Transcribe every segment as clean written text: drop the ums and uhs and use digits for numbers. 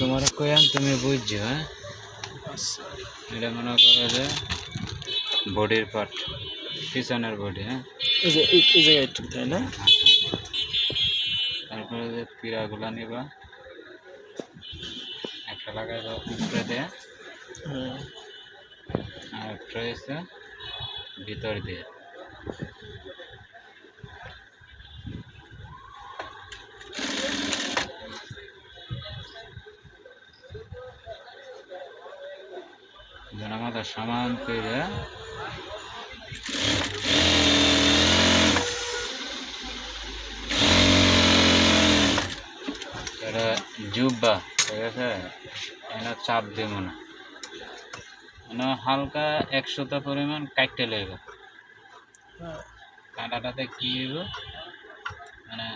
তোমার কইয়াম তুমি বুঝছো। হ্যাঁ, আচ্ছা এটা মনে করো যে বডির পার্ট, পিছনের বডি। হ্যাঁ, এই যে এই জায়গায় একটু তাই না? তারপরে যে পিড়াগুলা নিবা, একটা লাগাইবা উপরে দিয়ে, হুম আর একটা হয়েছে ভিতর দিয়ে। যেন আমাদের সামান করে এটা জুব্বা, ঠিক আছে? এটা চাপ দিব না, মানে হালকা 100টা পরিমাণ কাটতে লইব। কাঁটাটাতে কি হইব, মানে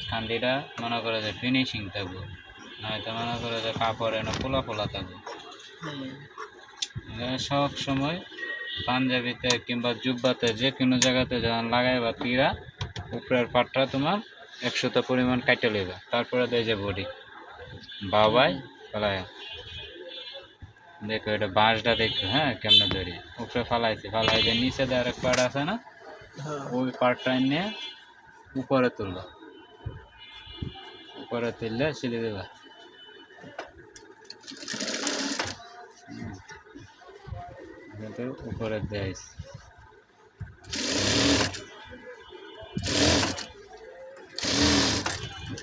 কান্দিটা মনে করে যে ফিনিশিং থাকবো, নয়তো মনে করে যে কাপড় এনে ফোলা ফোলা থাকবো। সব সময় পাঞ্জাবিতে কিংবা জুব্বাতে যে কোনো জায়গাতে যখন লাগাইবা পিড়া, উপরের পাটটা তোমার 100টা পরিমাণ কাটতে লইবা। তারপরে দেয় যে বডি বাবাই ফেলায়। দেখো এটা বাঁশটা দেখো, হ্যাঁ কেমনে ধরি উপরে ফালাইছি, ফালাই যে নিচে দিয়ে আরেক পাট আছে না, ওই পাটটা নিয়ে উপরে তুলবা, উপরে তুললে সিলি দেবা। কিন্তু উপরে দেয়াইছি,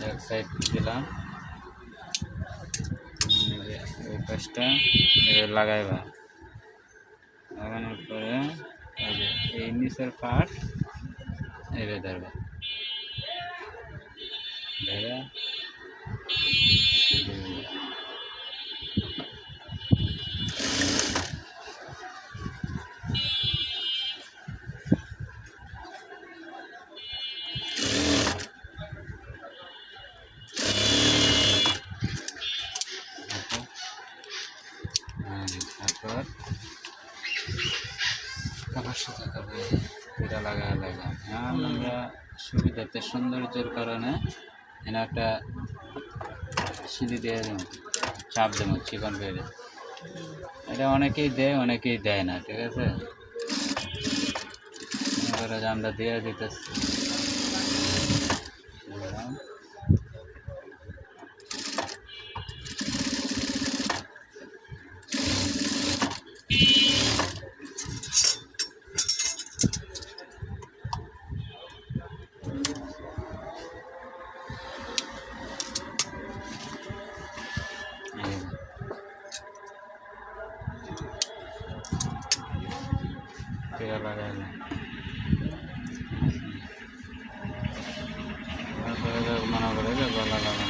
এক সাইড দিলাম, ওই পাশটা লাগাইবা। লাগানোর পরে এই যে এই নিচের পাট এবার ধরবা, ধরে তারপর কাপড় সাথে করবে, এটা লাগা লাগা। আমরা সুবিধাতে সৌন্দর্যের কারণে এনে একটা সিঁড়ি দিয়ে দেব, চাপ দেবো চিকন করে। এটা অনেকেই দেয়, অনেকেই দেয় না, ঠিক আছে? এবারে যে আমরা দিয়ে দিতেছি, পেড়া লাগাইলাম। তারপরে মনে করে যে গলা লাগানো